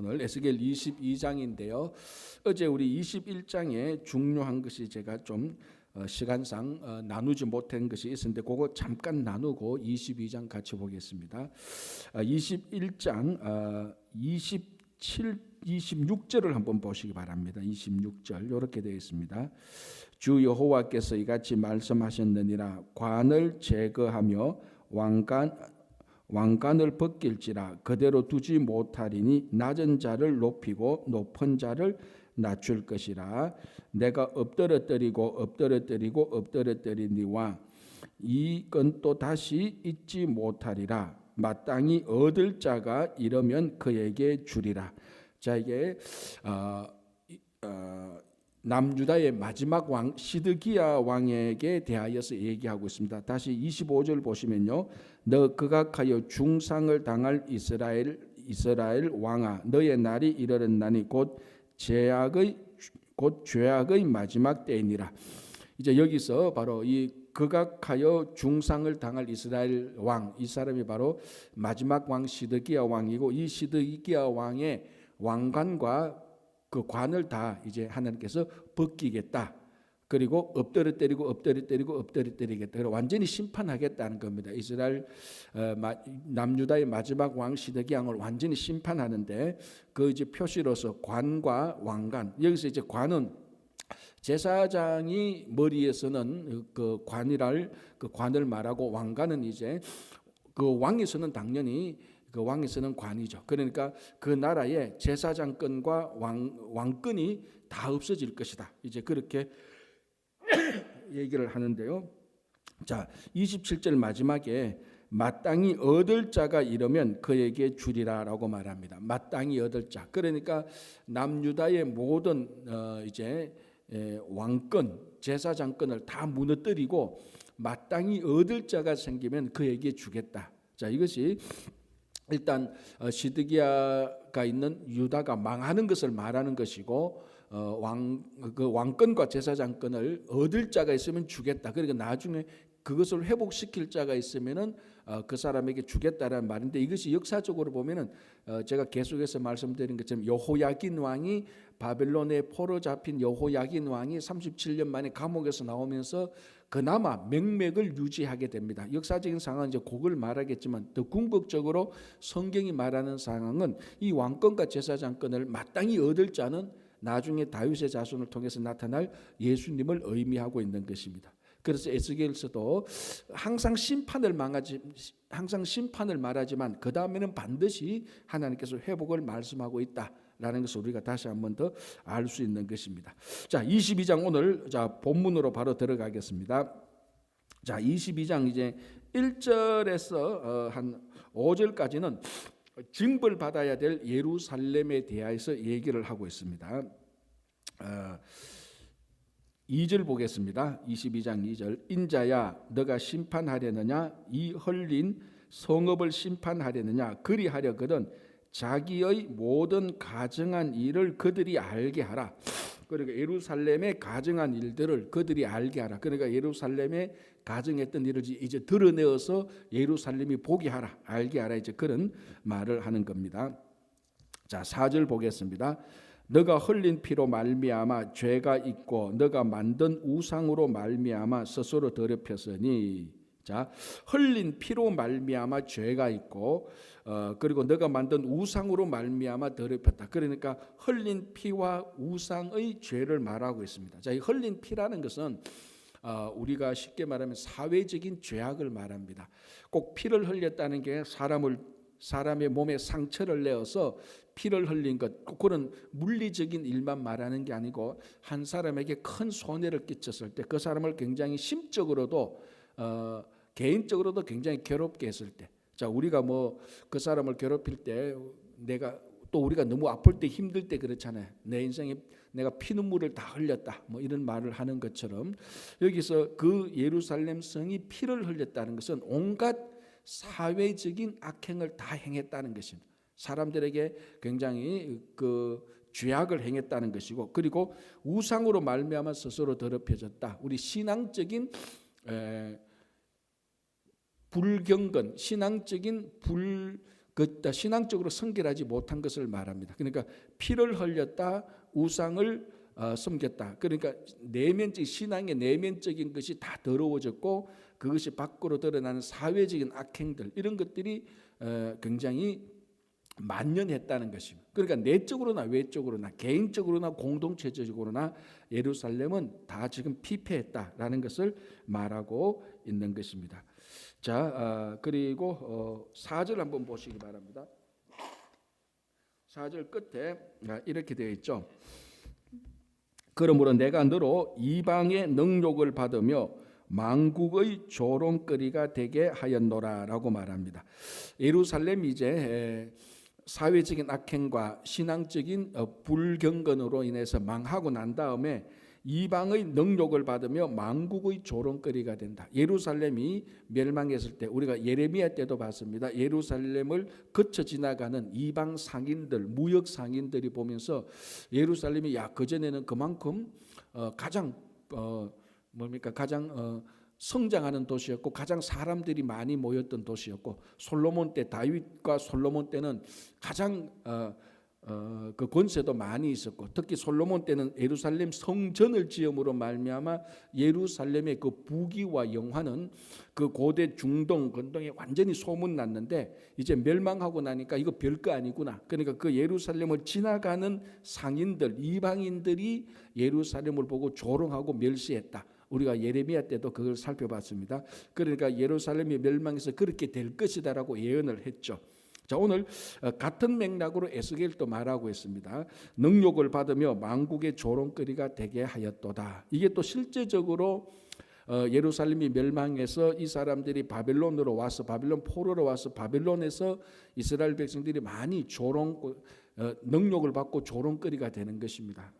오늘 에스겔 22장인데요. 어제 우리 21장에 중요한 것이 제가 좀 시간상 나누지 못한 것이 있었는데 그거 잠깐 나누고 22장 같이 보겠습니다. 21장 27, 26절을 한번 보시기 바랍니다. 26절 이렇게 되어 있습니다. 주 여호와께서 이같이 말씀하셨느니라. 관을 제거하며 왕관을 벗길지라 그대로 두지 못하리니 낮은 자를 높이고 높은 자를 낮출 것이라. 내가 엎드러뜨리니와 이건 또 다시 잊지 못하리라. 마땅히 얻을 자가 이르면 그에게 주리라. 자, 이게 남유다의 마지막 왕 시드기야 왕에게 대하여서 얘기하고 있습니다. 다시 25절 보시면요. 너 극악하여 중상을 당할 이스라엘 왕아, 너의 날이 이르렀나니 곧 죄악의 마지막 때이니라. 이제 여기서 바로 이 극악하여 중상을 당할 이스라엘 왕, 이 사람이 바로 마지막 왕 시드기야 왕이고, 이 시드기야 왕의 왕관과 그 관을 다 이제 하나님께서 벗기겠다. 그리고 엎드러뜨리겠다. 완전히 심판하겠다는 겁니다. 이스라엘 남유다의 마지막 왕 시드기야 왕을 완전히 심판하는데 그 이제 표시로서 관과 왕관. 여기서 이제 관은 제사장이 머리에서는 그 관을 말하고, 왕관은 이제 그 왕에서는 당연히 그 왕에서는 관이죠. 그러니까 그 나라의 제사장권과 왕권이 다 없어질 것이다. 이제 그렇게 얘기를 하는데요. 자, 27절 마지막에 마땅히 얻을 자가 이르면 그에게 주리라라고 말합니다. 마땅히 얻을 자. 그러니까 남유다의 모든 이제 왕권, 제사장권을 다 무너뜨리고 마땅히 얻을 자가 생기면 그에게 주겠다. 자, 이것이 일단 시드기야가 있는 유다가 망하는 것을 말하는 것이고, 왕권과 제사장권을 얻을 자가 있으면 주겠다. 그러니까 나중에 그것을 회복시킬 자가 있으면은 그 사람에게 주겠다라는 말인데, 이것이 역사적으로 보면은 제가 계속해서 말씀드린 것처럼 여호야긴 왕이 바벨론에 포로 잡힌 여호야긴 왕이 37년 만에 감옥에서 나오면서 그나마 명맥을 유지하게 됩니다. 역사적인 상황은 이제 그걸 말하겠지만, 더 궁극적으로 성경이 말하는 상황은 이 왕권과 제사장권을 마땅히 얻을 자는 나중에 다윗의 자손을 통해서 나타날 예수님을 의미하고 있는 것입니다. 그래서 에스겔서도 항상 심판을 말하지만 그 다음에는 반드시 하나님께서 회복을 말씀하고 있다라는 것을 우리가 다시 한번 더 알 수 있는 것입니다. 자, 22장 오늘 본문으로 바로 들어가겠습니다. 자, 22장 이제 1절에서 한 5절까지는 징벌 받아야 될 예루살렘에 대하여서 얘기를 하고 있습니다. 2절 보겠습니다. 22장 2절. 인자야, 너가 심판하려느냐? 이 헐린 성읍을 심판하려느냐? 그리하려거든 자기의 모든 가증한 일을 그들이 알게 하라. 그러니까 예루살렘의 가증한 일들을 그들이 알게 하라. 그러니까 예루살렘에 가증했던 일을 이제 드러내어서 예루살렘이 보게 하라, 알게 하라, 이제 그런 말을 하는 겁니다. 자, 4절 보겠습니다. 너가 흘린 피로 말미암아 죄가 있고 너가 만든 우상으로 말미암아 스스로 더럽혔으니. 자, 흘린 피로 말미암아 죄가 있고 그리고 너가 만든 우상으로 말미암아 더럽혔다. 그러니까 흘린 피와 우상의 죄를 말하고 있습니다. 자, 이 흘린 피라는 것은 우리가 쉽게 말하면 사회적인 죄악을 말합니다. 꼭 피를 흘렸다는 게 사람의 몸에 상처를 내어서 피를 흘린 것, 그런 물리적인 일만 말하는 게 아니고, 한 사람에게 큰 손해를 끼쳤을 때 그 사람을 굉장히 심적으로도 개인적으로도 굉장히 괴롭게 했을 때, 자, 우리가 뭐 그 사람을 괴롭힐 때 우리가 너무 아플 때, 힘들 때 그렇잖아요. 내 인생에 내가 피눈물을 다 흘렸다, 뭐 이런 말을 하는 것처럼 여기서 그 예루살렘 성이 피를 흘렸다는 것은 온갖 사회적인 악행을 다 행했다는 것입니다. 사람들에게 굉장히 그 죄악을 행했다는 것이고, 그리고 우상으로 말미암아 스스로 더럽혀졌다. 우리 신앙적인 불경건, 신앙적인 신앙적으로 성결하지 못한 것을 말합니다. 그러니까 피를 흘렸다, 우상을 섬겼다. 그러니까 신앙의 내면적인 것이 다 더러워졌고 그것이 밖으로 드러나는 사회적인 악행들 이런 것들이 굉장히 만연했다는 것입니다. 그러니까 내적으로나 외적으로나 개인적으로나 공동체적으로나 예루살렘은 다 지금 피폐했다라는 것을 말하고 있는 것입니다. 자, 그리고 4절 한번 보시기 바랍니다. 4절 끝에 이렇게 되어 있죠. 그러므로 내가 너로 이방의 능욕을 받으며 만국의 조롱거리가 되게 하였노라라고 말합니다. 예루살렘이 이제 사회적인 악행과 신앙적인 불경건으로 인해서 망하고 난 다음에 이방의 능욕을 받으며 만국의 조롱거리가 된다. 예루살렘이 멸망했을 때 우리가 예레미야 때도 봤습니다. 예루살렘을 거쳐 지나가는 이방 상인들, 무역 상인들이 보면서 예루살렘이 그전에는 그만큼 가장 성장하는 도시였고 가장 사람들이 많이 모였던 도시였고 솔로몬 때 다윗과 솔로몬 때는 가장 그 권세도 많이 있었고 특히 솔로몬 때는 예루살렘 성전을 지음으로 말미암아 예루살렘의 그 부귀와 영화는 그 고대 중동 건동에 완전히 소문났는데 이제 멸망하고 나니까 이거 별거 아니구나. 그러니까 그 예루살렘을 지나가는 상인들 이방인들이 예루살렘을 보고 조롱하고 멸시했다. 우리가 예레미야 때도 그걸 살펴봤습니다. 그러니까 예루살렘이 멸망해서 그렇게 될 것이다라고 예언을 했죠. 자, 오늘 같은 맥락으로 에스겔도 말하고 있습니다. 능욕을 받으며 만국의 조롱거리가 되게 하였도다. 이게 또 실제적으로 예루살렘이 멸망해서 이 사람들이 바벨론으로 와서 바벨론 포로로 와서 바벨론에서 이스라엘 백성들이 많이 능욕을 받고 조롱거리가 되는 것입니다.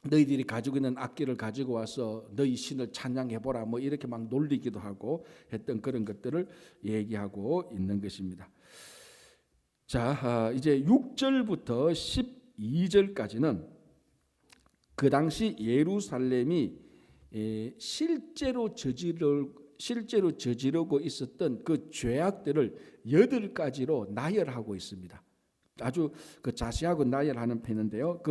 너희들이 가지고 있는 악기를 가지고 와서 너희 신을 찬양해보라 이렇게 막 놀리기도 하고 했던 그런 것들을 얘기하고 있는 것입니다. 자, 이제 6절부터 12절까지는 그 당시 예루살렘이 실제로 저지르고 있었던 그 죄악들을 8가지로 나열하고 있습니다. 아주 자세하고 나열하는 편인데요.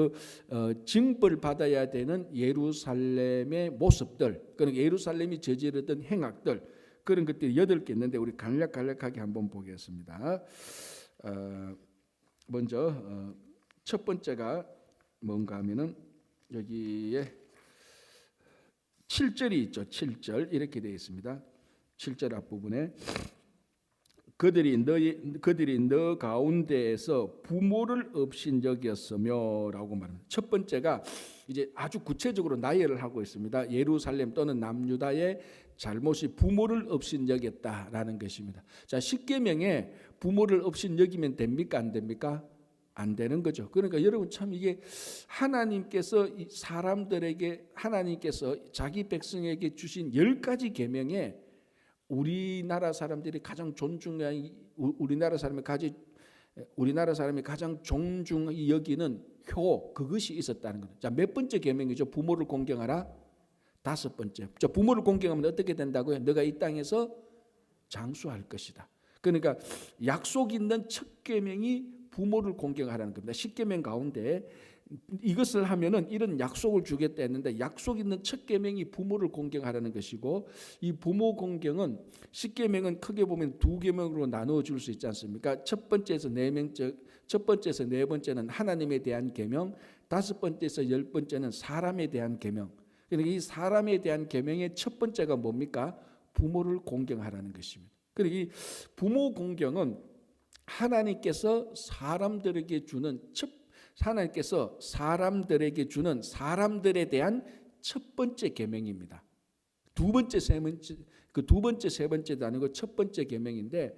징벌 받아야 되는 예루살렘의 모습들, 그러니까 예루살렘이 저지르던 행악들 그런 것들이 8개 있는데 우리 간략하게 한번 보겠습니다. 먼저 첫 번째가 뭔가 하면은 여기에 7절이 있죠. 7절 이렇게 되어 있습니다. 7절 앞부분에 그들이 너 가운데에서 부모를 없인 적이었으며라고 말합니다. 첫 번째가 이제 아주 구체적으로 나열을 하고 있습니다. 예루살렘 또는 남유다의 잘못이 부모를 없인 여겼다라는 것입니다. 자, 십계명에 부모를 없인 여기면 됩니까? 안 됩니까? 안 되는 거죠. 그러니까 여러분 참 이게 하나님께서 자기 백성에게 주신 10가지 계명에 우리나라 사람들이 가장 우리나라 사람이 가장 존중히 여기는 그것이 있었다는 거죠. 자, 몇 번째 계명이죠? 부모를 공경하라. 5번째. 자, 부모를 공경하면 어떻게 된다고요? 너가 이 땅에서 장수할 것이다. 그러니까 약속 있는 첫 계명이 부모를 공경하라는 겁니다. 10계명 가운데 이것을 하면은 이런 약속을 주겠다 했는데 약속 있는 첫 계명이 부모를 공경하라는 것이고 이 부모 공경은 10계명은 크게 보면 2계명으로 나누어 줄 수 있지 않습니까? 첫 번째에서 네 번째는 하나님에 대한 계명, 5번째에서 10번째는 사람에 대한 계명. 그러니까 이 사람에 대한 계명의 첫 번째가 뭡니까? 부모를 공경하라는 것입니다. 그러니까 이 부모 공경은 하나님께서 사람들에게 주는 사람들에 대한 첫 번째 계명입니다. 두 번째, 세 번째도 아니고 첫 번째 계명인데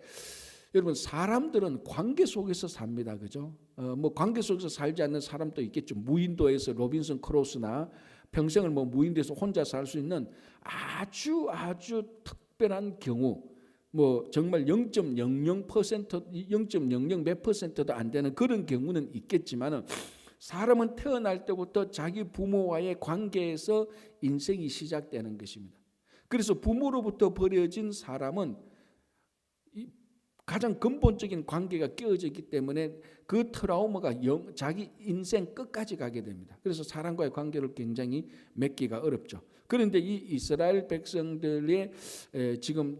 여러분 사람들은 관계 속에서 삽니다, 그죠? 관계 속에서 살지 않는 사람도 있겠죠. 무인도에서 로빈슨 크루소나 평생을 무인도에서 혼자 살 수 있는 아주 특별한 경우. 정말 0.00% 몇 퍼센트도 안 되는 그런 경우는 있겠지만은 사람은 태어날 때부터 자기 부모와의 관계에서 인생이 시작되는 것입니다. 그래서 부모로부터 버려진 사람은 가장 근본적인 관계가 끼어져 있기 때문에 그 트라우마가 자기 인생 끝까지 가게 됩니다. 그래서 사람과의 관계를 굉장히 맺기가 어렵죠. 그런데 이 이스라엘 백성들의 지금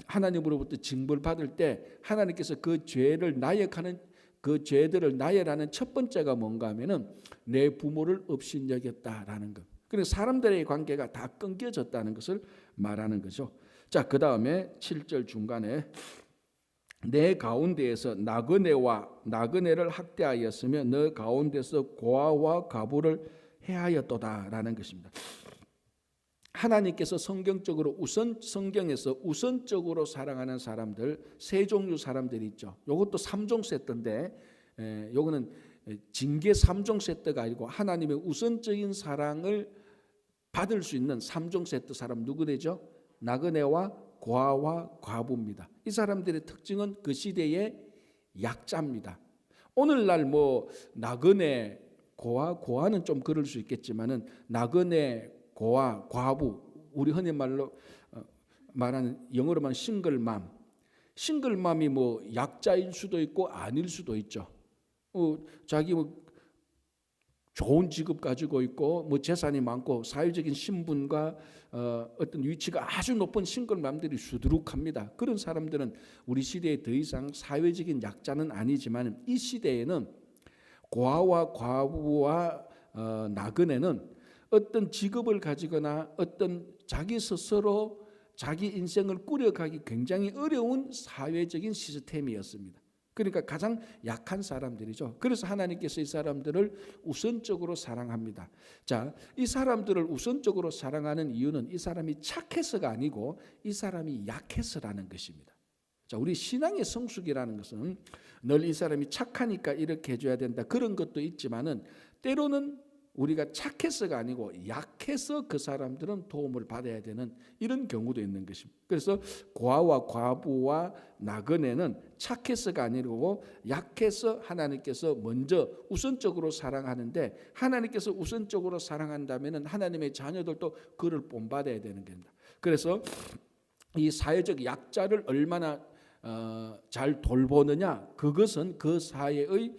하나님으로부터 징벌 받을 때 하나님께서 그 죄를 나역하는 그 죄들을 나열하는 첫 번째가 뭔가 하면은 내 부모를 업신여겼다라는 것. 그래서 사람들의 관계가 다 끊겨졌다는 것을 말하는 거죠. 자, 그 다음에 7절 중간에 내 가운데에서 나그네를 학대하였으며 너 가운데서 고아와 과부를 해하였도다라는 것입니다. 하나님께서 성경에서 우선적으로 사랑하는 사람들 세 종류 사람들이 있죠. 이것도 3종 세트인데 요거는 징계 3종 세트가 아니고 하나님의 우선적인 사랑을 받을 수 있는 3종 세트 사람 누구 되죠? 나그네와 고아와 과부입니다. 이 사람들의 특징은 그 시대의 약자입니다. 오늘날 뭐 나그네 고아는 좀 그럴 수 있겠지만은 나그네 고아 과부 우리 흔히 말로 말하는 영어로 말하는 싱글맘이 뭐 약자일 수도 있고 아닐 수도 있죠. 자기 뭐 좋은 직업 가지고 있고 뭐 재산이 많고 사회적인 신분과 어떤 위치가 아주 높은 싱글맘들이 수두룩합니다. 그런 사람들은 우리 시대에 더 이상 사회적인 약자는 아니지만 이 시대에는 고아와 과부와 나그네는 어떤 직업을 가지거나 어떤 자기 스스로 자기 인생을 꾸려가기 굉장히 어려운 사회적인 시스템이었습니다. 그러니까 가장 약한 사람들이죠. 그래서 하나님께서 이 사람들을 우선적으로 사랑합니다. 자, 이 사람들을 우선적으로 사랑하는 이유는 이 사람이 착해서가 아니고 이 사람이 약해서라는 것입니다. 자, 우리 신앙의 성숙이라는 것은 늘 이 사람이 착하니까 이렇게 해줘야 된다 그런 것도 있지만은 때로는 우리가 착해서가 아니고 약해서 그 사람들은 도움을 받아야 되는 이런 경우도 있는 것입니다. 그래서 고아와 과부와 나그네는 착해서가 아니고 약해서 하나님께서 먼저 우선적으로 사랑하는데 하나님께서 우선적으로 사랑한다면 하나님의 자녀들도 그를 본받아야 되는 겁니다. 그래서 이 사회적 약자를 얼마나 잘 돌보느냐 그것은 그 사회의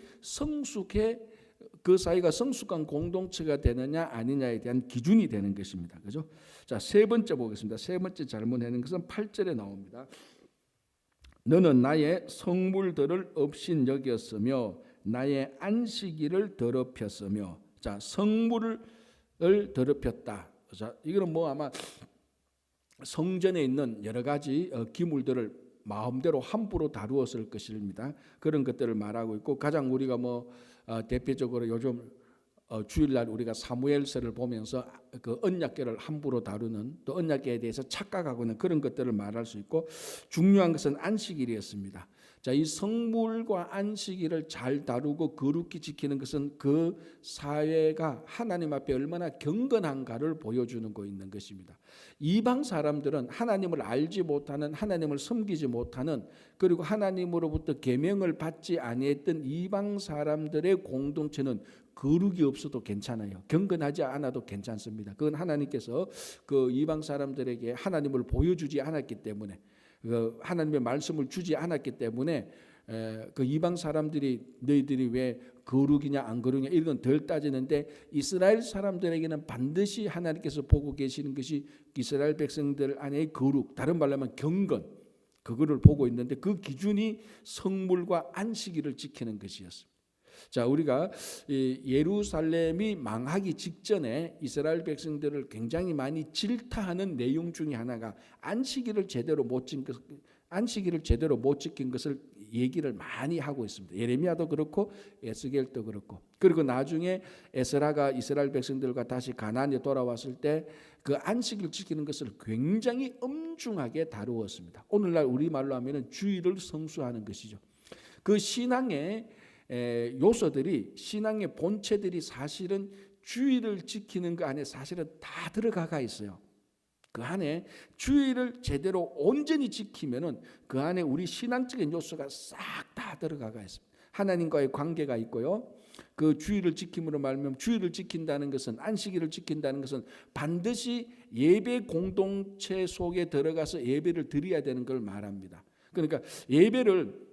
그 사이가 성숙한 공동체가 되느냐 아니냐에 대한 기준이 되는 것입니다. 그죠? 자, 세 번째 보겠습니다. 세 번째 잘못하는 것은 8절에 나옵니다. 너는 나의 성물들을 업신여겼으며 나의 안식일을 더럽혔으며. 자, 성물을 더럽혔다. 자, 이거는 뭐 아마 성전에 있는 여러 가지 기물들을 마음대로 함부로 다루었을 것입니다. 그런 것들을 말하고 있고 가장 우리가 뭐 대표적으로 요즘 주일날 우리가 사무엘서를 보면서 그 언약궤를 함부로 다루는 또 언약궤에 대해서 착각하고 있는 그런 것들을 말할 수 있고 중요한 것은 안식일이었습니다. 자, 이 성물과 안식일을 잘 다루고 거룩히 지키는 것은 그 사회가 하나님 앞에 얼마나 경건한가를 보여주는 거 있는 것입니다. 이방 사람들은 하나님을 알지 못하는 하나님을 섬기지 못하는 그리고 하나님으로부터 계명을 받지 아니했던 이방 사람들의 공동체는 거룩이 없어도 괜찮아요. 경건하지 않아도 괜찮습니다. 그건 하나님께서 그 이방 사람들에게 하나님을 보여주지 않았기 때문에 하나님의 말씀을 주지 않았기 때문에 그 이방 사람들이 너희들이 왜 거룩이냐 안 거룩이냐 이런 건 덜 따지는데 이스라엘 사람들에게는 반드시 하나님께서 보고 계시는 것이 이스라엘 백성들 안의 거룩, 다른 말로 하면 경건, 그거를 보고 있는데 그 기준이 성물과 안식일을 지키는 것이었습니다. 자, 우리가 예루살렘이 망하기 직전에 이스라엘 백성들을 굉장히 많이 질타하는 내용 중에 하나가 안식일을 제대로 못 지킨 것을 얘기를 많이 하고 있습니다. 예레미야도 그렇고 에스겔도 그렇고. 그리고 나중에 에스라가 이스라엘 백성들과 다시 가나안에 돌아왔을 때 그 안식일 지키는 것을 굉장히 엄중하게 다루었습니다. 오늘날 우리말로 하면은 주일을 성수하는 것이죠. 그 신앙의 요소들이 신앙의 본체들이 사실은 주일을 지키는 그 안에 사실은 다 들어가 있어요. 그 안에 주일을 제대로 온전히 지키면은 그 안에 우리 신앙적인 요소가 싹 다 들어가 있습니다. 하나님과의 관계가 있고요. 그 주일을 지킴으로 말하면 주일을 지킨다는 것은 안식일을 지킨다는 것은 반드시 예배 공동체 속에 들어가서 예배를 드려야 되는 걸 말합니다. 그러니까 예배를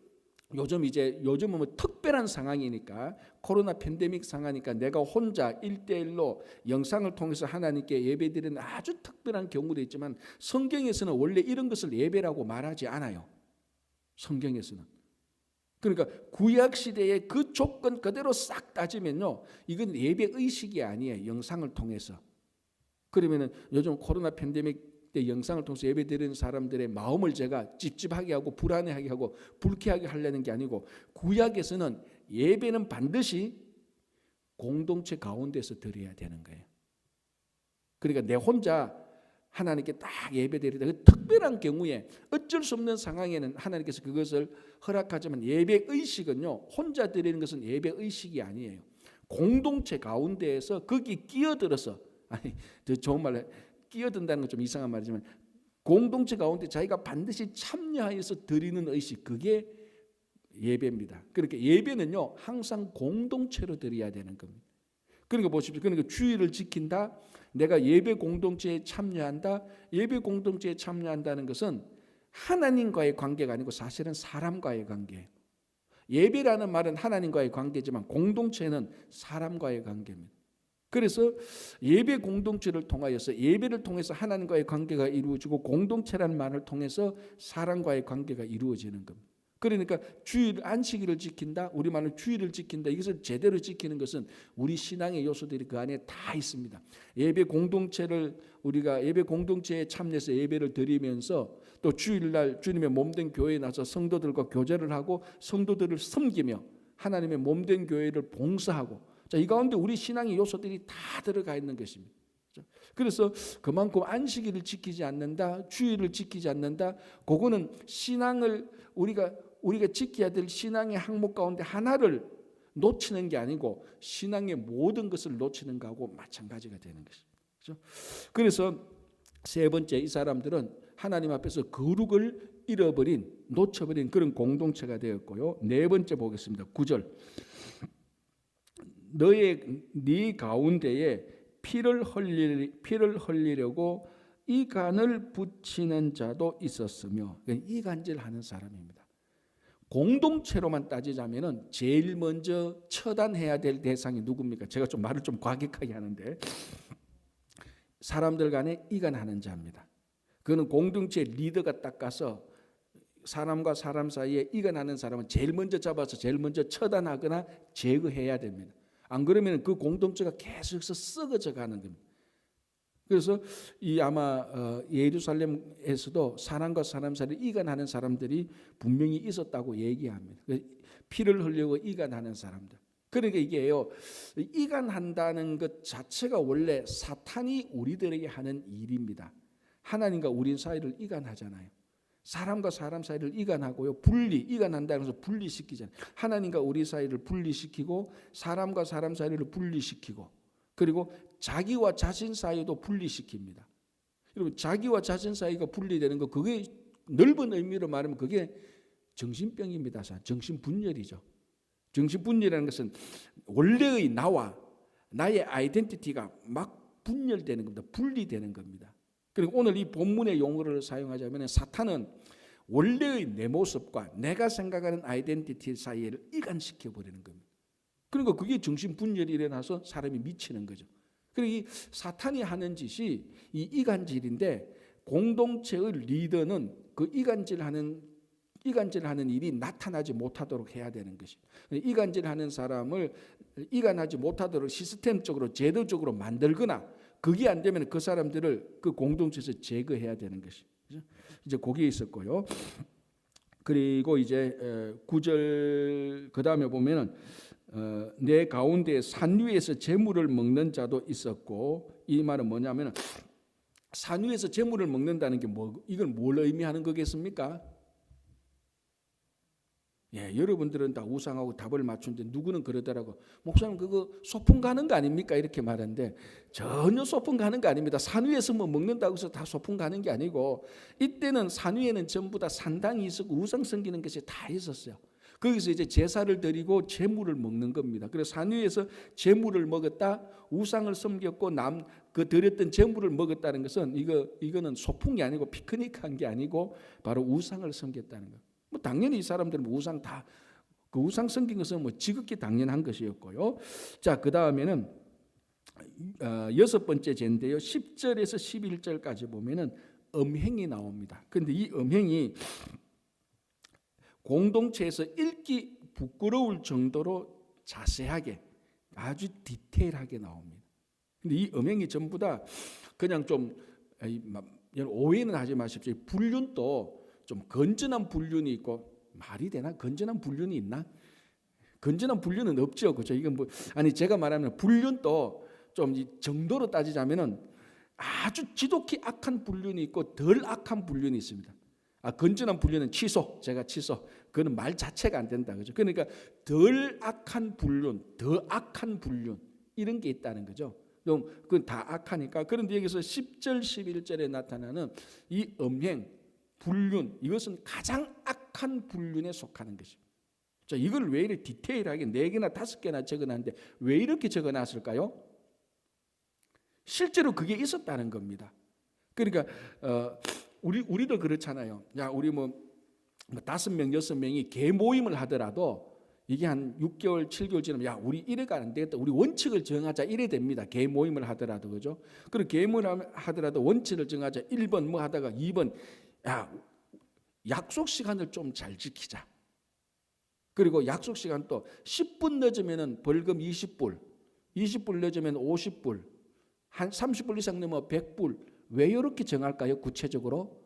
요즘은 뭐 특별한 상황이니까 코로나 팬데믹 상황이니까 내가 혼자 1대1로 영상을 통해서 하나님께 예배드리는 아주 특별한 경우도 있지만 성경에서는 원래 이런 것을 예배라고 말하지 않아요. 성경에서는. 그러니까 구약 시대의 그 조건 그대로 싹 따지면요, 이건 예배 의식이 아니에요. 영상을 통해서. 그러면은 요즘 코로나 팬데믹 때 영상을 통해서 예배드리는 사람들의 마음을 제가 찝찝하게 하고 불안해하게 하고 불쾌하게 하려는 게 아니고, 구약에서는 예배는 반드시 공동체 가운데서 드려야 되는 거예요. 그러니까 내 혼자 하나님께 딱 예배드리다 그 특별한 경우에 어쩔 수 없는 상황에는 하나님께서 그것을 허락하지만, 예배 의식은요, 혼자 드리는 것은 예배 의식이 아니에요. 공동체 가운데에서 거기 끼어들어서, 아니 더 좋은 말로 끼어든다는 건 좀 이상한 말이지만 공동체 가운데 자기가 반드시 참여하여서 드리는 의식, 그게 예배입니다. 그러니까 예배는요 항상 공동체로 드려야 되는 겁니다. 그러니까 보십시오. 그러니까 주의를 지킨다, 내가 예배 공동체에 참여한다. 예배 공동체에 참여한다는 것은 하나님과의 관계가 아니고 사실은 사람과의 관계예요. 예배라는 말은 하나님과의 관계지만 공동체는 사람과의 관계입니다. 그래서 예배 공동체를 통하여서, 예배를 통해서 하나님과의 관계가 이루어지고 공동체라는 말을 통해서 사람과의 관계가 이루어지는 겁니다. 그러니까 주일 안식일을 지킨다, 우리말로 주일을 지킨다, 이것을 제대로 지키는 것은 우리 신앙의 요소들이 그 안에 다 있습니다. 예배 공동체를 우리가 예배 공동체에 참여해서 예배를 드리면서 또 주일날 주님의 몸된 교회에 나서 성도들과 교제를 하고 성도들을 섬기며 하나님의 몸된 교회를 봉사하고, 자, 이 가운데 우리 신앙의 요소들이 다 들어가 있는 것입니다. 그래서 그만큼 안식일을 지키지 않는다, 주일을 지키지 않는다, 그거는 신앙을 우리가 지켜야 될 신앙의 항목 가운데 하나를 놓치는 게 아니고 신앙의 모든 것을 놓치는 거하고 마찬가지가 되는 것입니다. 그래서 세 번째, 이 사람들은 하나님 앞에서 거룩을 잃어버린, 놓쳐버린 그런 공동체가 되었고요. 네 번째 보겠습니다. 9절. 네 가운데에 피를 흘리려고 이간을 붙이는 자도 있었으며, 이간질하는 사람입니다. 공동체로만 따지자면은 제일 먼저 처단해야 될 대상이 누굽니까? 제가 좀 말을 좀 과격하게 하는데, 사람들 간에 이간하는 자입니다. 그는 공동체 리더가 딱 가서 사람과 사람 사이에 이간하는 사람은 제일 먼저 잡아서 제일 먼저 처단하거나 제거해야 됩니다. 안 그러면 그 공동체가 계속해서 썩어져 가는 겁니다. 그래서 이 아마 예루살렘에서도 사람과 사람 사이를 이간하는 사람들이 분명히 있었다고 얘기합니다. 피를 흘리고 이간하는 사람들. 그러니까 이게요, 이간한다는 것 자체가 원래 사탄이 우리들에게 하는 일입니다. 하나님과 우리 사이를 이간하잖아요. 사람과 사람 사이를 이간하고요, 이간한다는 것을 분리시키잖아요. 하나님과 우리 사이를 분리시키고 사람과 사람 사이를 분리시키고, 그리고 자기와 자신 사이도 분리시킵니다. 여러분, 자기와 자신 사이가 분리되는 거, 그게 넓은 의미로 말하면 그게 정신병입니다. 정신분열이죠. 정신분열이라는 것은 원래의 나와 나의 아이덴티티가 막 분열되는 겁니다. 분리되는 겁니다. 그리고 오늘 이 본문의 용어를 사용하자면 사탄은 원래의 내 모습과 내가 생각하는 아이덴티티 사이를 이간시켜 버리는 겁니다. 그러니까 그게 정신분열이 일어나서 사람이 미치는 거죠. 그리고 이 사탄이 하는 짓이 이 이간질인데, 공동체의 리더는 그 이간질하는 일이 나타나지 못하도록 해야 되는 것이죠. 이간질하는 사람을 이간하지 못하도록 시스템적으로 제도적으로 만들거나, 그게 안 되면 그 사람들을 그 공동체에서 제거해야 되는 것이죠. 이제 거기에 있었고요. 그리고 이제 9절 그 다음에 보면은 내 가운데 산 위에서 재물을 먹는 자도 있었고, 이 말은 뭐냐면 산 위에서 재물을 먹는다는 게 이건 뭘 의미하는 거겠습니까? 예, 여러분들은 다 우상하고 답을 맞추는데 누구는 그러더라고, 목사님 그거 소풍 가는 거 아닙니까? 이렇게 말하는데 전혀 소풍 가는 거 아닙니다. 산 위에서 뭐 먹는다고 해서 다 소풍 가는 게 아니고, 이때는 산 위에는 전부 다 산당이 있었고 우상 섬기는 것이 다 있었어요. 거기서 이제 제사를 드리고 제물을 먹는 겁니다. 그래서 산 위에서 제물을 먹었다, 우상을 섬겼고 그 드렸던 제물을 먹었다는 것은 이거는 소풍이 아니고 피크닉한 게 아니고 바로 우상을 섬겼다는 거예요. 뭐 당연히 이 사람들은 우상 다 그 우상 섬긴 것은 뭐 지극히 당연한 것이었고요. 자, 그 다음에는 여섯 번째 죄인데요. 10절에서 11절까지 보면은 음행이 나옵니다. 그런데 이 음행이 공동체에서 읽기 부끄러울 정도로 자세하게 아주 디테일하게 나옵니다. 근데 이 음행이 전부 다 그냥 좀 오해는 하지 마십시오. 불륜도 좀 건전한 불륜이 있고, 말이 되나? 건전한 불륜이 있나? 건전한 불륜은 없죠, 그렇죠? 이건 뭐 아니 제가 말하면 불륜도 좀 정도로 따지자면은 아주 지독히 악한 불륜이 있고 덜 악한 불륜이 있습니다. 건전한 불륜은 취소, 제가 취소. 그거는 말 자체가 안 된다, 그죠? 그러니까 덜 악한 불륜, 더 악한 불륜 이런 게 있다는 거죠. 그건 다 악하니까. 그런데 여기서 10절, 11절에 나타나는 이 음행, 불륜, 이것은 가장 악한 불륜에 속하는 것입니다. 자, 이걸 왜 이렇게 디테일하게 4개나 5개나 적어놨는데 왜 이렇게 적어놨을까요? 실제로 그게 있었다는 겁니다. 그러니까 우리도 그렇잖아요. 야, 우리 뭐 5명, 6명이 개 모임을 하더라도 이게 한 6개월, 7개월 지나면 야, 우리 이래가 안 되겠다. 우리 원칙을 정하자. 이래 됩니다. 개 모임을 하더라도, 그죠? 그리고 개 모임을 하더라도 원칙을 정하자. 1번 뭐 하다가 2번 야, 약속 시간을 좀 잘 지키자. 그리고 약속 시간 또 10분 늦으면 벌금 20불, 20불 늦으면 50불, 한 30불 이상 넘으면 100불. 왜 이렇게 정할까요? 구체적으로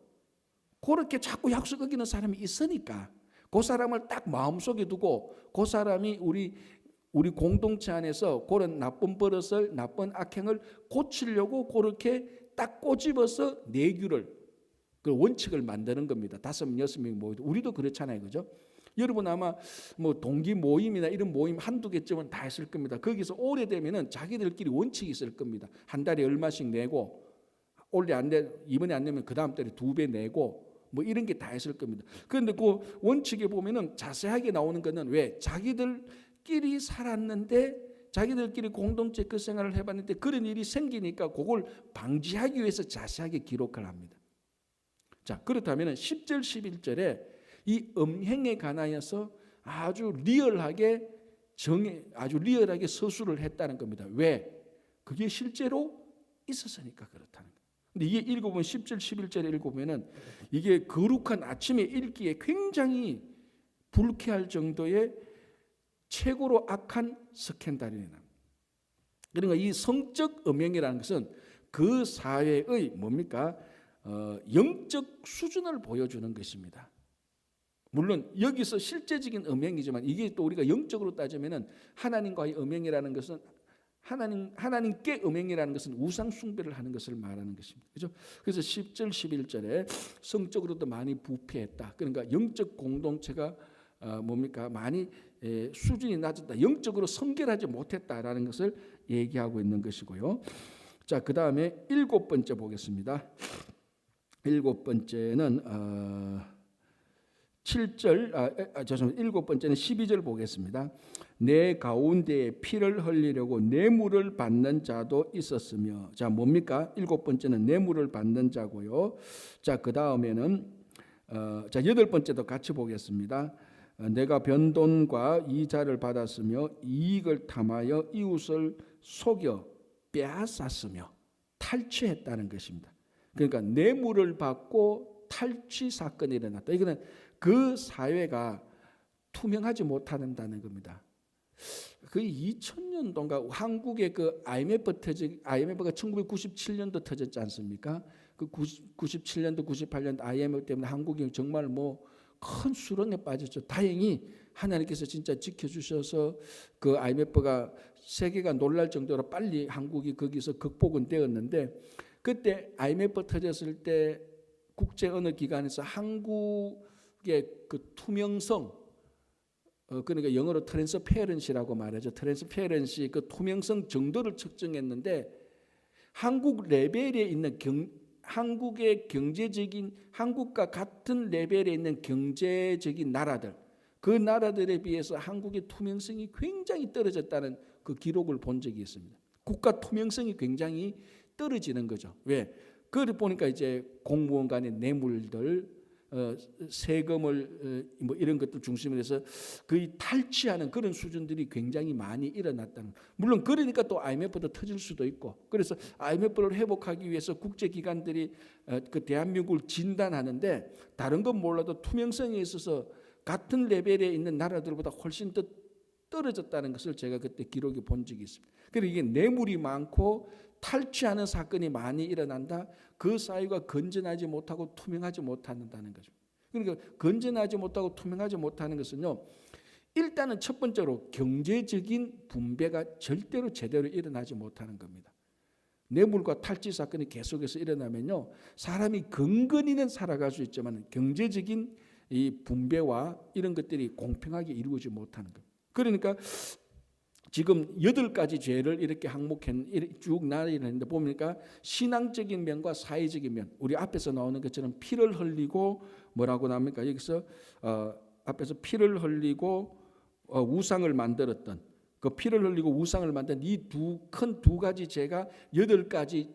그렇게 자꾸 약속 어기는 사람이 있으니까 그 사람을 딱 마음속에 두고 그 사람이 우리 공동체 안에서 그런 나쁜 버릇을, 나쁜 악행을 고치려고 그렇게 딱 꼬집어서 내규를, 그 원칙을 만드는 겁니다. 5명, 6명 모이도. 우리도 그렇잖아요, 그죠? 여러분 아마 뭐 동기 모임이나 이런 모임 한두 개쯤은 다 했을 겁니다. 거기서 오래되면은 자기들끼리 원칙이 있을 겁니다. 한 달에 얼마씩 내고, 올해 안 내, 이번에 안 내면 그 다음 달에 2배 내고, 뭐 이런 게 다 했을 겁니다. 그런데 그 원칙에 보면은 자세하게 나오는 거는 왜? 자기들끼리 살았는데, 자기들끼리 공동체 그 생활을 해봤는데 그런 일이 생기니까 그걸 방지하기 위해서 자세하게 기록을 합니다. 자, 그렇다면 10절, 11절에 이 음행에 관하여서 아주 리얼하게 서술을 했다는 겁니다. 왜? 그게 실제로 있었으니까 그렇다는 거예요. 근데 이게 읽어보면 10절, 11절에 읽어보면은 이게 거룩한 아침에 읽기에 굉장히 불쾌할 정도의 최고로 악한 스캔들이 납니다. 그러니까 이 성적 음행이라는 것은 그 사회의 뭡니까? 영적 수준을 보여주는 것입니다. 물론 여기서 실제적인 음행이지만 이게 또 우리가 영적으로 따지면은 하나님과의 음행이라는 것은 하나님께 음행이라는 것은 우상 숭배를 하는 것을 말하는 것입니다. 그렇죠? 그래서 10절, 11절에 성적으로도 많이 부패했다. 그러니까 영적 공동체가 뭡니까? 많이 수준이 낮았다. 영적으로 성결하지 못했다라는 것을 얘기하고 있는 것이고요. 자, 그 다음에 7번째 보겠습니다. 7번째는 7절, 죄송합니다. 7번째는 12절 보겠습니다. 내 가운데에 피를 흘리려고 뇌물을 받는 자도 있었으며. 자, 뭡니까? 7번째는 뇌물을 받는 자고요. 자, 그 다음에는 8번째도 같이 보겠습니다. 내가 변돈과 이자를 받았으며 이익을 탐하여 이웃을 속여 빼앗았으며 탈취했다는 것입니다. 그러니까 뇌물을 받고 탈취 사건이 일어났다. 이거는 그 사회가 투명하지 못한다는 겁니다. 거의 2000년도인가 한국의 그 IMF가 1997년도 터졌지 않습니까? 그 97년도, 98년도 IMF 때문에 한국이 정말 뭐 큰 수렁에 빠졌죠. 다행히 하나님께서 진짜 지켜주셔서 그 IMF가 세계가 놀랄 정도로 빨리 한국이 거기서 극복은 되었는데, 그때 IMF 터졌을 때 국제 어느 기관에서 한국의 그 투명성, 그러니까 영어로 트랜스페런시라고 말하죠. 트랜스페런시, 그 투명성 정도를 측정했는데 한국 레벨에 있는 한국의 경제적인, 한국과 같은 레벨에 있는 경제적인 나라들, 그 나라들에 비해서 한국의 투명성이 굉장히 떨어졌다는 그 기록을 본 적이 있습니다. 국가 투명성이 굉장히 떨어지는 거죠. 왜? 그걸 보니까 이제 공무원 간의 뇌물들, 세금을 뭐 이런 것들 중심으로 해서 거의 탈취하는 그런 수준들이 굉장히 많이 일어났다는. 물론 그러니까 또 IMF도 터질 수도 있고, 그래서 IMF를 회복하기 위해서 국제기관들이 그 대한민국을 진단하는데 다른 건 몰라도 투명성에 있어서 같은 레벨에 있는 나라들보다 훨씬 더 떨어졌다는 것을 제가 그때 기록에 본 적이 있습니다. 그리고 이게 뇌물이 많고 탈취하는 사건이 많이 일어난다. 그 사회가 건전하지 못하고 투명하지 못한다는 거죠. 그러니까 건전하지 못하고 투명하지 못하는 것은요, 일단은 첫 번째로 경제적인 분배가 절대로 제대로 일어나지 못하는 겁니다. 뇌물과 탈취 사건이 계속해서 일어나면요, 사람이 건건히는 살아갈 수 있지만 경제적인 이 분배와 이런 것들이 공평하게 이루어지지 못하는 겁니다. 그러니까 지금 8가지 죄를 이렇게 쭉 나열했는데 보니까 신앙적인 면과 사회적인 면, 우리 앞에서 나오는 것처럼 피를 흘리고 뭐라고 나옵니까? 여기서 앞에서 피를 흘리고 우상을 만들었던, 그 피를 흘리고 우상을 만든 이 큰 두 가지 죄가 8가지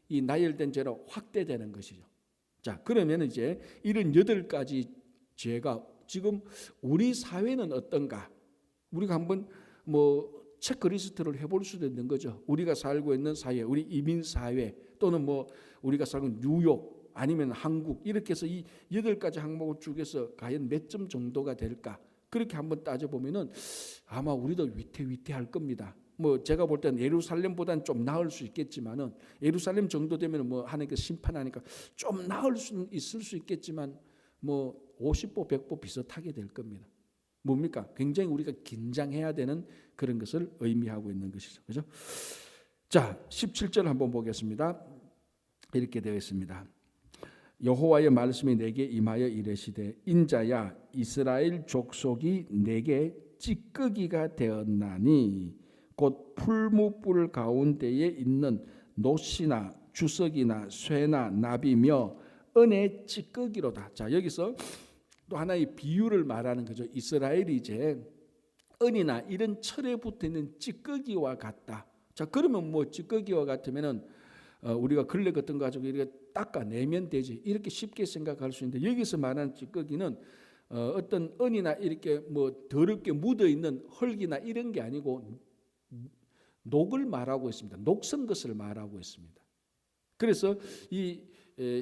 이 나열된 죄로 확대되는 것이죠. 자, 그러면 이제 이런 8가지 죄가 지금 우리 사회는 어떤가? 우리가 한번 뭐 체크리스트를 해볼 수도 있는 거죠. 우리가 살고 있는 사회, 우리 이민 사회, 또는 뭐 우리가 살고 있는 뉴욕 아니면 한국, 이렇게 해서 이 8가지 항목을 쭉 해서 과연 몇 점 정도가 될까? 그렇게 한번 따져보면은 아마 우리도 위태위태할 겁니다. 뭐 제가 볼 때는 예루살렘보다는 좀 나을 수 있겠지만은, 예루살렘 정도 되면 뭐 하나님께서 심판하니까 좀 나을 수 있을 수 있겠지만 뭐 50보 100보 비슷하게 될 겁니다. 뭡니까? 굉장히 우리가 긴장해야 되는 그런 것을 의미하고 있는 것이죠. 그죠? 자, 17절 한번 보겠습니다. 이렇게 되어 있습니다. 여호와의 말씀이 내게 임하여 이르시되, 인자야, 이스라엘 족속이 내게 찌꺼기가 되었나니 곧 풀무불 가운데에 있는 노시나 주석이나 쇠나 나비며 은의 찌꺼기로다. 자, 여기서 또 하나의 비유를 말하는 거죠. 이스라엘이 이제 은이나 이런 철에 붙어 있는 찌꺼기와 같다. 자, 그러면 뭐 찌꺼기와 같으면은 우리가 걸레 같은 거 가지고 이렇게 닦아내면 되지, 이렇게 쉽게 생각할 수 있는데, 여기서 말하는 찌꺼기는 어떤 은이나 이렇게 뭐 더럽게 묻어 있는 흙이나 이런 게 아니고 녹을 말하고 있습니다. 녹슨 것을 말하고 있습니다. 그래서 이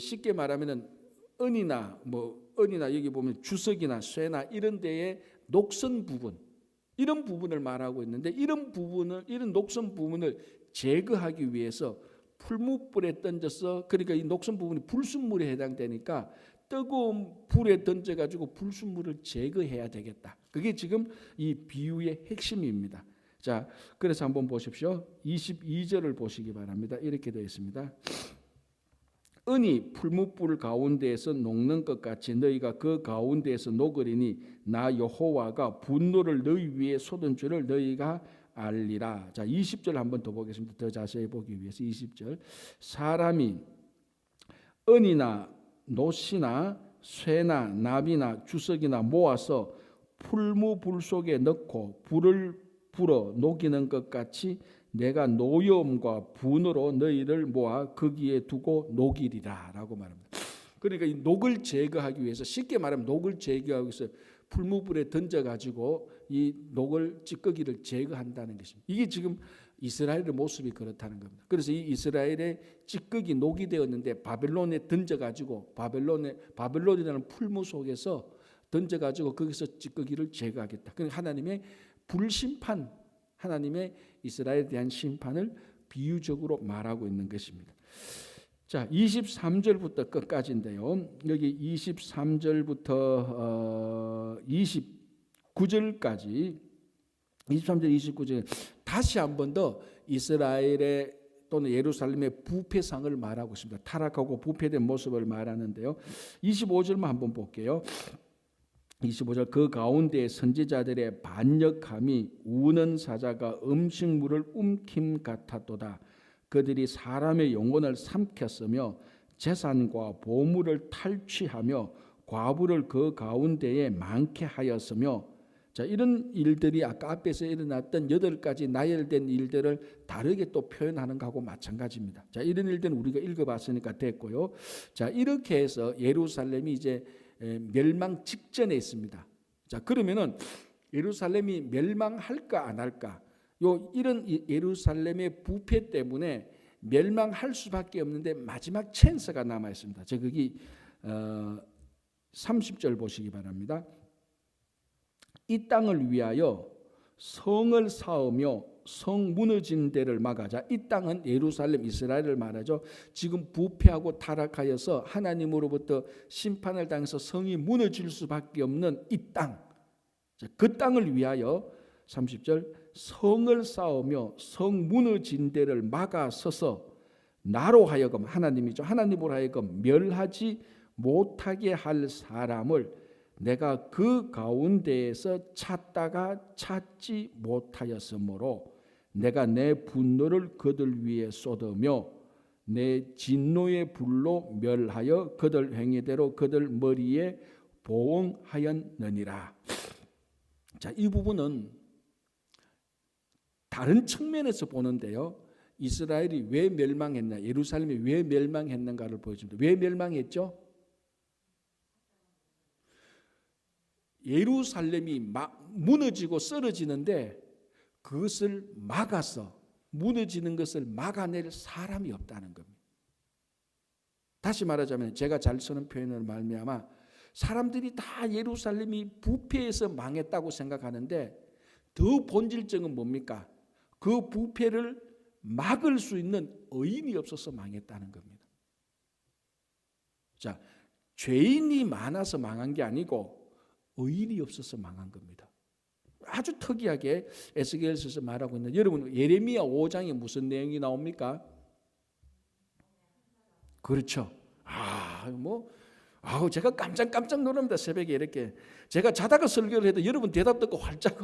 쉽게 말하면은 은이나 여기 보면 주석이나 쇠나 이런 데에 녹슨 부분, 이런 부분을 말하고 있는데, 이런 녹슨 부분을 제거하기 위해서 풀무불에 던져서, 그러니까 이 녹슨 부분이 불순물에 해당되니까 뜨거운 불에 던져가지고 불순물을 제거해야 되겠다. 그게 지금 이 비유의 핵심입니다. 자, 그래서 한번 보십시오. 22절을 보시기 바랍니다. 이렇게 되어 있습니다. 은이 풀무불 가운데에서 녹는 것 같이 너희가 그 가운데에서 녹으리니 나 여호와가 분노를 너희 위에 쏟은 줄을 너희가 알리라. 자, 20절 한번 더 보겠습니다. 더 자세히 보기 위해서 20절. 사람이 은이나 노시나 쇠나 나비나 주석이나 모아서 풀무불 속에 넣고 불을 불어 녹이는 것 같이 내가 노여움과 분으로 너희를 모아 거기에 두고 녹이리라 라고 말합니다. 그러니까 이 녹을 제거하기 위해서, 쉽게 말하면 녹을 제거하기 위해서 풀무불에 던져가지고 이 녹을 찌꺼기를 제거한다는 것입니다. 이게 지금 이스라엘의 모습이 그렇다는 겁니다. 그래서 이 이스라엘의 찌꺼기 녹이 되었는데 바벨론에 던져가지고 바벨론이라는 풀무 속에서 던져가지고 거기서 찌꺼기를 제거하겠다. 그러니까 하나님의 불심판, 하나님의 이스라엘에 대한 심판을 비유적으로 말하고 있는 것입니다. 자, 23절부터 끝까지인데요. 여기 23절부터 29절까지 23절 29절 다시 한 번 더 이스라엘의 또는 예루살렘의 부패상을 말하고 있습니다. 타락하고 부패된 모습을 말하는데요. 25절만 한번 볼게요. 25절 그 가운데 선지자들의 반역함이 우는 사자가 음식물을 움킴 같았도다. 그들이 사람의 영혼을 삼켰으며 재산과 보물을 탈취하며 과부를 그 가운데에 많게 하였으며. 자, 이런 일들이 아까 앞에서 일어났던 8가지 나열된 일들을 다르게 또 표현하는 것하고 마찬가지입니다. 자, 이런 일들은 우리가 읽어봤으니까 됐고요. 자, 이렇게 해서 예루살렘이 이제 멸망 직전에 있습니다. 자, 그러면은 예루살렘이 멸망할까 안 할까? 이런 예루살렘의 부패 때문에 멸망할 수밖에 없는데 마지막 찬스가 남아 있습니다. 저 거기 30절 보시기 바랍니다. 이 땅을 위하여 성을 쌓으며 성 무너진 데를 막아자. 이 땅은 예루살렘 이스라엘을 말하죠. 지금 부패하고 타락하여서 하나님으로부터 심판을 당해서 성이 무너질 수밖에 없는 이 땅, 그 땅을 위하여 30절 성을 쌓으며 성 무너진 데를 막아서서 나로 하여금, 하나님이죠, 하나님으로 하여금 멸하지 못하게 할 사람을 내가 그 가운데에서 찾다가 찾지 못하였으므로 내가 내 분노를 그들 위에 쏟으며 내 진노의 불로 멸하여 그들 행위대로 그들 머리에 보응하였느니라. 자, 이 부분은 다른 측면에서 보는데요, 이스라엘이 왜 멸망했나, 예루살렘이 왜 멸망했는가를 보여줍니다. 왜 멸망했죠? 예루살렘이 무너지고 쓰러지는데 그것을 막아서, 무너지는 것을 막아낼 사람이 없다는 겁니다. 다시 말하자면 제가 잘 쓰는 표현을 말미암아 사람들이 다 예루살렘이 부패해서 망했다고 생각하는데 더 본질적인 뭡니까? 그 부패를 막을 수 있는 의인이 없어서 망했다는 겁니다. 자, 죄인이 많아서 망한 게 아니고 의인이 없어서 망한 겁니다. 아주 특이하게 에스겔서에서 말하고 있는, 여러분 예레미야 5장에 무슨 내용이 나옵니까? 그렇죠. 제가 깜짝 놀랍니다. 새벽에 이렇게 제가 자다가 설교를 해도 여러분 대답 듣고 활짝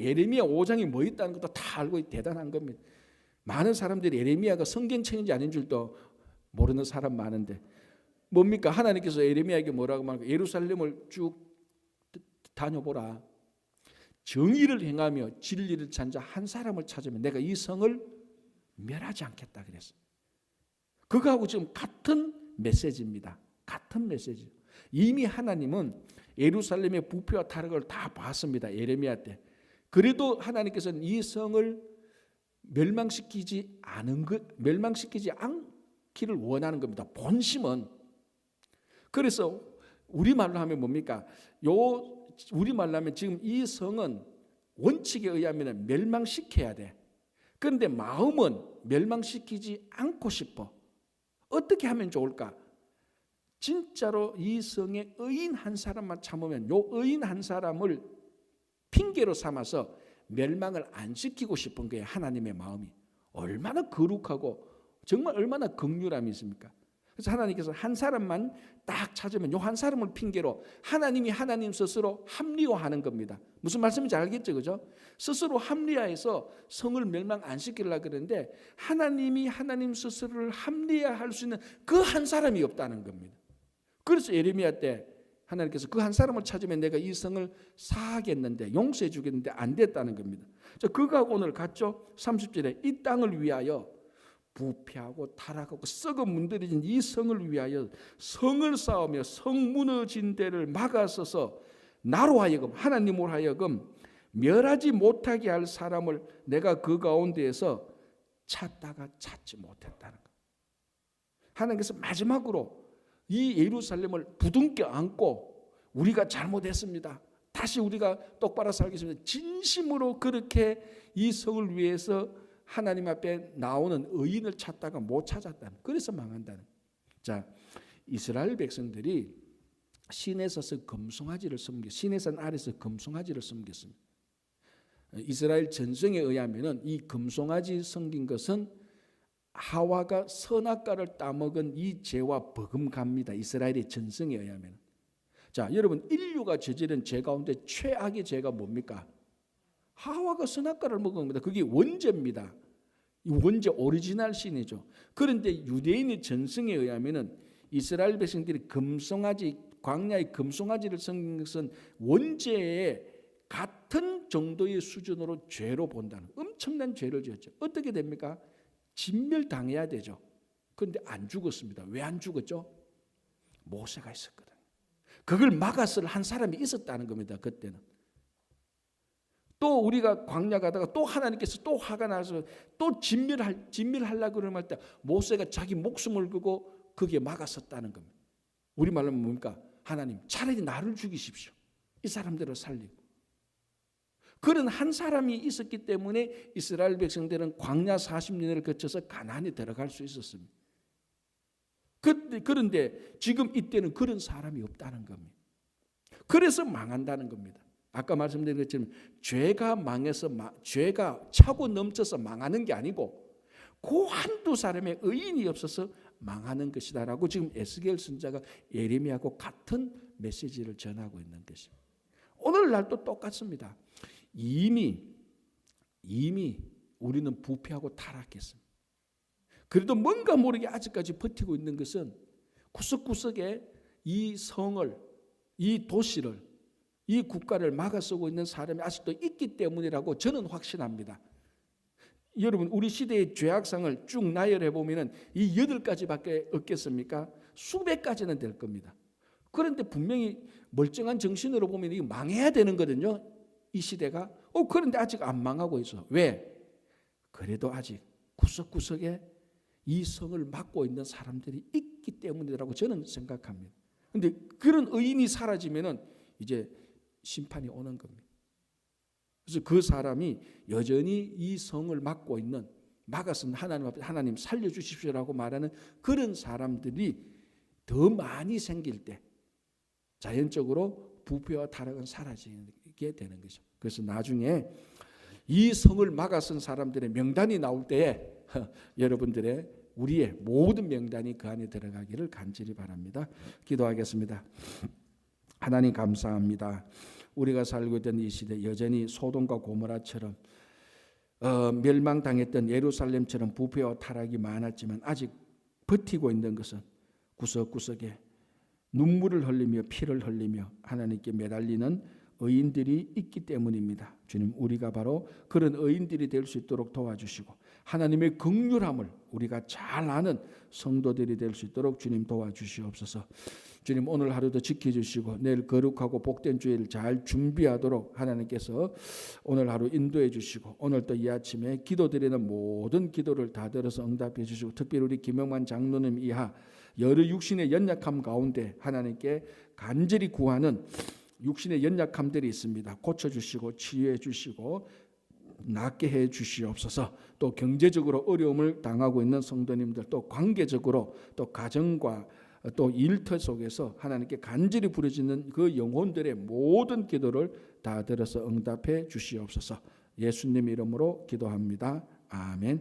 예레미야 5장이 뭐 있다는 것도 다 알고 대단한 겁니다. 많은 사람들이 예레미야가 성경책인지 아닌 줄도 모르는 사람 많은데 뭡니까? 하나님께서 예레미야에게 뭐라고 말하고, 예루살렘을 쭉 다녀보라. 정의를 행하며 진리를 찾는 자 한 사람을 찾으면 내가 이 성을 멸하지 않겠다 그랬어요. 그거하고 지금 같은 메시지입니다. 같은 메시지. 이미 하나님은 예루살렘의 부패와 타락을 다 봤습니다. 예레미야 때. 그래도 하나님께서는 이 성을 멸망시키지 않기를 원하는 겁니다. 본심은. 그래서 우리말로 하면 뭡니까? 우리말로 하면 지금 이 성은 원칙에 의하면 멸망시켜야 돼. 그런데 마음은 멸망시키지 않고 싶어. 어떻게 하면 좋을까? 진짜로 이 성에 의인 한 사람만 참으면 요 의인 한 사람을 핑계로 삼아서 멸망을 안 시키고 싶은 거예요. 하나님의 마음이 얼마나 거룩하고 정말 얼마나 긍휼함이 있습니까? 그래서 하나님께서 한 사람만 딱 찾으면 요 한 사람을 핑계로 하나님이 하나님 스스로 합리화하는 겁니다. 무슨 말씀인지 알겠죠? 그죠? 스스로 합리화해서 성을 멸망 안 시키려고 그러는데 하나님이 하나님 스스로를 합리화할 수 있는 그 한 사람이 없다는 겁니다. 그래서 예레미야 때 하나님께서 그 한 사람을 찾으면 내가 이 성을 사하겠는데, 용서해 주겠는데 안 됐다는 겁니다. 그거하고 오늘 같죠? 30절에 이 땅을 위하여 부패하고 타락하고 썩어 문드러진 이 성을 위하여 성을 쌓으며 성 무너진 데를 막아서서 나로 하여금, 하나님으로 하여금 멸하지 못하게 할 사람을 내가 그 가운데에서 찾다가 찾지 못했다는 것. 하나님께서 마지막으로 이 예루살렘을 부둥켜 안고 우리가 잘못했습니다, 다시 우리가 똑바로 살겠습니다, 진심으로 그렇게 이 성을 위해서 하나님 앞에 나오는 의인을 찾다가 못 찾았다는, 그래서 망한다는. 자, 이스라엘 백성들이 신에 서서 금송아지를 섬겨, 신의 산 아래서 금송아지를 섬겼습니다. 이스라엘 전성에 의하면은 이 금송아지 섬긴 것은 하와가 선악과를 따먹은 이 죄와 버금갑니다. 이스라엘의 전성에 의하면. 자, 여러분 인류가 저지른 죄 가운데 최악의 죄가 뭡니까? 하와가 선악과를 먹은 겁니다. 그게 원죄입니다. 이 원죄 오리지널 신이죠. 그런데 유대인의 전성에 의하면은 이스라엘 백성들이 금송아지, 광야의 금송아지를 섬긴 것은 원죄의 같은 정도의 수준으로 죄로 본다는, 엄청난 죄를 지었죠. 어떻게 됩니까? 진멸당해야 되죠. 그런데 안 죽었습니다. 왜 안 죽었죠? 모세가 있었거든. 그걸 막았을 한 사람이 있었다는 겁니다. 그때는. 또 우리가 광야 가다가 또 하나님께서 또 화가 나서 또 진멸하려고 그럴 때 모세가 자기 목숨을 걸고 거기에 막았었다는 겁니다. 우리말로 뭡니까? 하나님 차라리 나를 죽이십시오. 이 사람들을 살리고. 그런 한 사람이 있었기 때문에 이스라엘 백성들은 광야 40년을 거쳐서 가나안에 들어갈 수 있었습니다. 그런데 지금 이때는 그런 사람이 없다는 겁니다. 그래서 망한다는 겁니다. 아까 말씀드린 것처럼 죄가 망해서 죄가 차고 넘쳐서 망하는 게 아니고 그 한두 사람의 의인이 없어서 망하는 것이다라고 지금 에스겔 선지자가 예레미야하고 같은 메시지를 전하고 있는 것입니다. 오늘날도 똑같습니다. 이미 우리는 부패하고 타락했습니다. 그래도 뭔가 모르게 아직까지 버티고 있는 것은 구석구석에 이 성을, 이 도시를, 이 국가를 막아서고 있는 사람이 아직도 있기 때문이라고 저는 확신합니다. 여러분 우리 시대의 죄악상을 쭉 나열해 보면은 이 8가지밖에 없겠습니까? 수백 가지는 될 겁니다. 그런데 분명히 멀쩡한 정신으로 보면 이게 망해야 되는 거거든요. 이 시대가. 그런데 아직 안 망하고 있어. 왜? 그래도 아직 구석구석에 이 성을 막고 있는 사람들이 있기 때문이라고 저는 생각합니다. 그런데 그런 의인이 사라지면은 이제 심판이 오는 겁니다. 그래서 그 사람이 여전히 이 성을 막고 있는, 막았으면 하나님 앞에 하나님 살려주십시오라고 말하는 그런 사람들이 더 많이 생길 때 자연적으로 부패와 타락은 사라지게 되는 거죠. 그래서 나중에 이 성을 막아선 사람들의 명단이 나올 때에 여러분들의 우리의 모든 명단이 그 안에 들어가기를 간절히 바랍니다. 기도하겠습니다. 하나님 감사합니다. 우리가 살고 있던 이 시대 여전히 소돔과 고모라처럼 멸망당했던 예루살렘처럼 부패와 타락이 많았지만 아직 버티고 있는 것은 구석구석에 눈물을 흘리며 피를 흘리며 하나님께 매달리는 의인들이 있기 때문입니다. 주님, 우리가 바로 그런 의인들이 될 수 있도록 도와주시고 하나님의 긍휼함을 우리가 잘 아는 성도들이 될 수 있도록 주님 도와주시옵소서. 주님, 오늘 하루도 지켜주시고 내일 거룩하고 복된 주일 잘 준비하도록 하나님께서 오늘 하루 인도해 주시고 오늘 또 이 아침에 기도드리는 모든 기도를 다 들어서 응답해 주시고 특별히 우리 김영만 장로님 이하 여러 육신의 연약함 가운데 하나님께 간절히 구하는 육신의 연약함들이 있습니다. 고쳐주시고 치유해 주시고 낫게 해 주시옵소서. 또 경제적으로 어려움을 당하고 있는 성도님들, 또 관계적으로 또 가정과 또 일터 속에서 하나님께 간절히 부르짖는 그 영혼들의 모든 기도를 다 들어서 응답해 주시옵소서. 예수님 이름으로 기도합니다. 아멘.